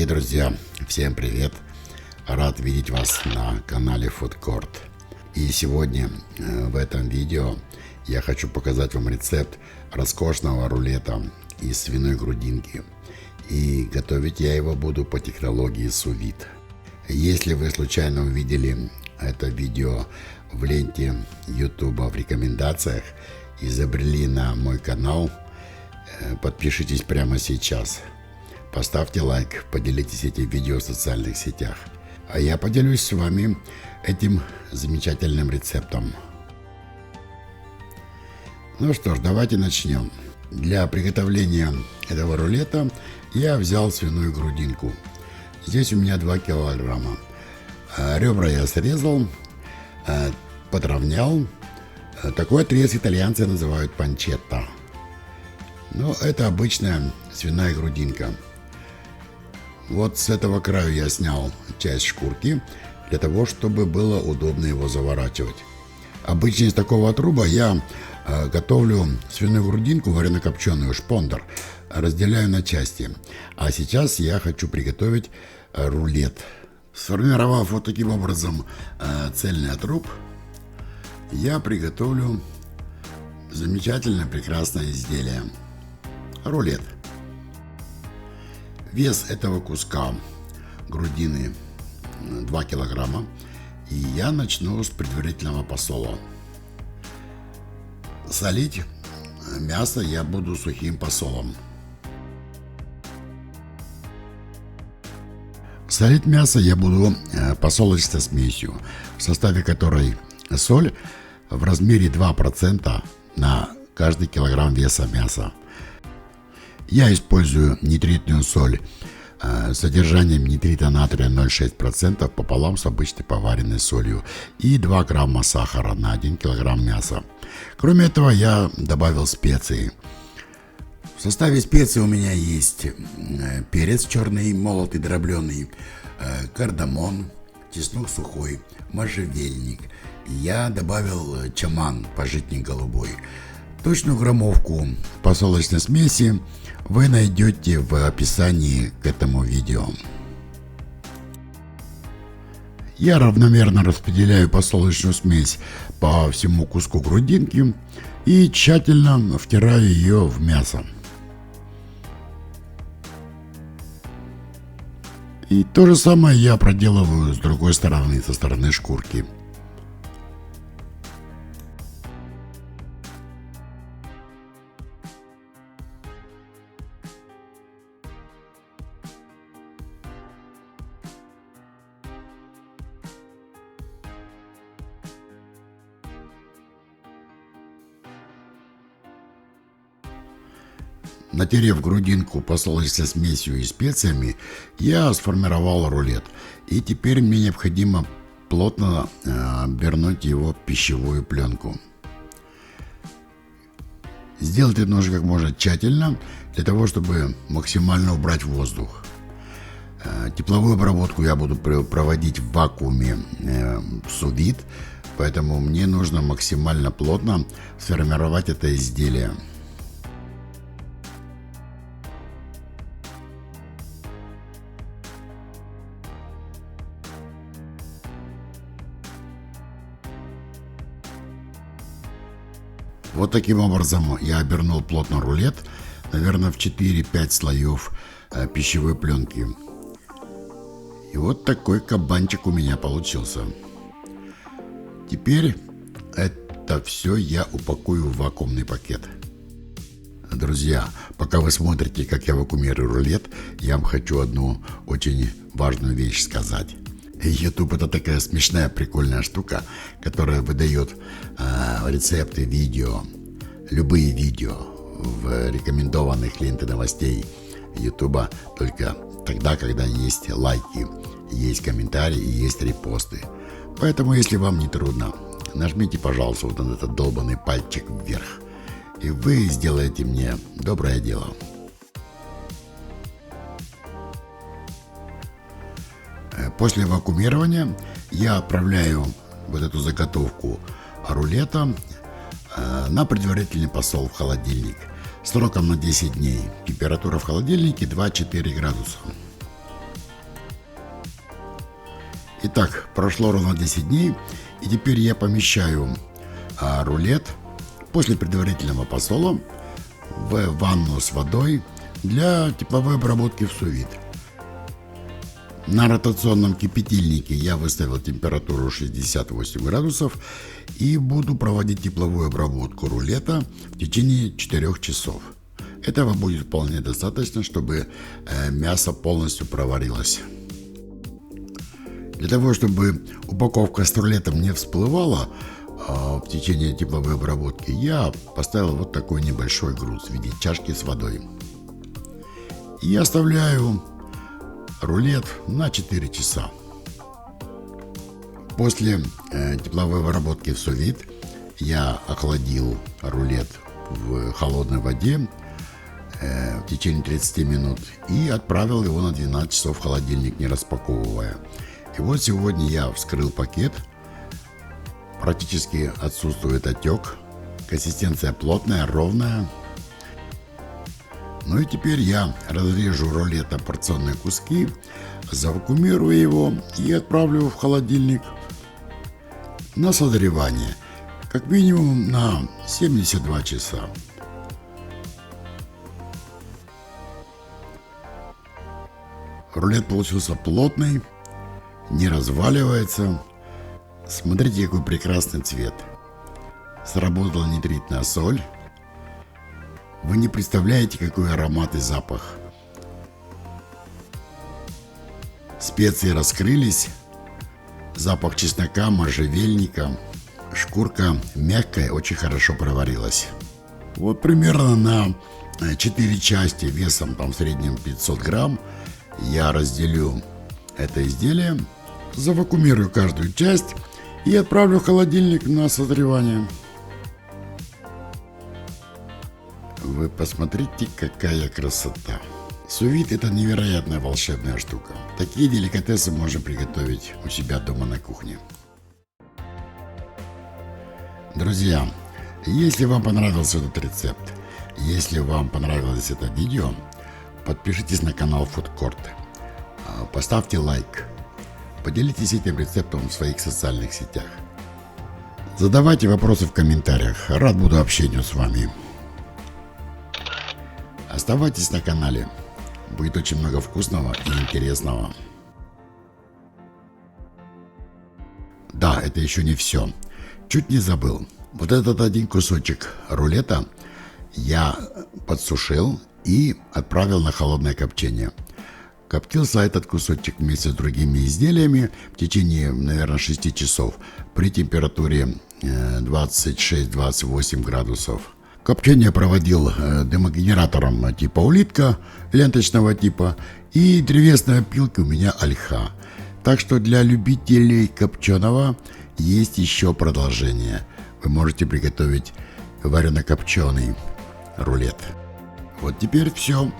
Дорогие друзья, всем привет! Рад видеть вас на канале Food Court. И сегодня в этом видео я хочу показать вам рецепт роскошного рулета из свиной грудинки. И готовить я его буду по технологии sous-vide. Если вы случайно увидели это видео в ленте YouTube в рекомендациях и забрели на мой канал, подпишитесь прямо сейчас. Поставьте лайк, поделитесь этим видео в социальных сетях. А я поделюсь с вами этим замечательным рецептом. Ну что ж, давайте начнем. Для приготовления этого рулета я взял свиную грудинку. Здесь у меня 2 килограмма. Ребра я срезал, подровнял. Такой отрез итальянцы называют панчетта. Но это обычная свиная грудинка. Вот с этого края я снял часть шкурки, для того, чтобы было удобно его заворачивать. Обычно из такого отруба я готовлю свиную грудинку, варено-копченую, шпондер, разделяю на части. А сейчас я хочу приготовить рулет. Сформировав вот таким образом цельный отруб, я приготовлю замечательное, прекрасное изделие. Рулет. Вес этого куска грудины 2 килограмма. И я начну с предварительного посола. Солить мясо я буду сухим посолом. Солить мясо я буду посолочной смесью, в составе которой соль в размере 2% на каждый килограмм веса мяса. Я использую нитритную соль с содержанием нитрита натрия 0,6% пополам с обычной поваренной солью и 2 грамма сахара на 1 килограмм мяса. Кроме этого я добавил специи. В составе специй у меня есть перец черный, молотый, дробленый, кардамон, чеснок сухой, можжевельник. Я добавил чаман, пажитник голубой. Точную граммовку посолочной смеси вы найдете в описании к этому видео. Я равномерно распределяю посолочную смесь по всему куску грудинки и тщательно втираю ее в мясо. И то же самое я проделываю с другой стороны, со стороны шкурки. Натерев грудинку посолочной смесью и специями, я сформировал рулет. И теперь мне необходимо плотно обернуть его в пищевую пленку. Сделать это нужно как можно тщательно, для того, чтобы максимально убрать воздух. Тепловую обработку я буду проводить в вакууме sous-vide, поэтому мне нужно максимально плотно сформировать это изделие. Вот таким образом я обернул плотно рулет, наверное, в 4-5 слоев пищевой пленки. И вот такой кабанчик у меня получился. Теперь это все я упакую в вакуумный пакет. Друзья, пока вы смотрите, как я вакуумирую рулет, я вам хочу одну очень важную вещь сказать. YouTube — это такая смешная, прикольная штука, которая выдает рецепты, видео, любые видео в рекомендованных ленты новостей YouTube только тогда, когда есть лайки, есть комментарии и есть репосты. Поэтому, если вам не трудно, нажмите, пожалуйста, вот на этот долбанный пальчик вверх, и вы сделаете мне доброе дело. После вакуумирования я отправляю вот эту заготовку рулета на предварительный посол в холодильник сроком на 10 дней. Температура в холодильнике 2-4 градуса. Итак, прошло ровно 10 дней, и теперь я помещаю рулет после предварительного посола в ванну с водой для тепловой обработки в сous-вид. На ротационном кипятильнике я выставил температуру 68 градусов и буду проводить тепловую обработку рулета в течение 4 часов. Этого будет вполне достаточно, чтобы мясо полностью проварилось. Для того, чтобы упаковка с рулетом не всплывала в течение тепловой обработки, я поставил вот такой небольшой груз в виде чашки с водой. И оставляю рулет на 4 часа. После тепловой обработки в сous-вид я охладил рулет в холодной воде в течение 30 минут и отправил его на 12 часов в холодильник, не распаковывая. И вот сегодня я вскрыл пакет, практически отсутствует отек, консистенция плотная, ровная. Ну и теперь я разрежу рулет на порционные куски, завакуумирую его и отправлю в холодильник на созревание, как минимум на 72 часа. Рулет получился плотный, не разваливается. Смотрите, какой прекрасный цвет. Сработала нитритная соль. Вы не представляете, какой аромат и запах. Специи раскрылись. Запах чеснока, можжевельника. Шкурка мягкая, очень хорошо проварилась. Вот примерно на 4 части весом там в среднем 500 грамм я разделю это изделие, завакуумирую каждую часть и отправлю в холодильник на созревание. Вы посмотрите, какая красота. Сous-вид — это невероятная волшебная штука. Такие деликатесы можно приготовить у себя дома на кухне. Друзья, если вам понравился этот рецепт, если вам понравилось это видео, подпишитесь на канал Food Court, поставьте лайк, поделитесь этим рецептом в своих социальных сетях. Задавайте вопросы в комментариях, рад буду общению с вами. Оставайтесь на канале, будет очень много вкусного и интересного. Да, это еще не все. Чуть не забыл. Вот этот один кусочек рулета я подсушил и отправил на холодное копчение. Коптился этот кусочек вместе с другими изделиями в течение, наверное, 6 часов при температуре 26-28 градусов. Копчение проводил дымогенератором типа улитка, ленточного типа, и древесная пилка у меня ольха. Так что для любителей копченого есть еще продолжение. Вы можете приготовить варено-копченый рулет. Вот теперь все.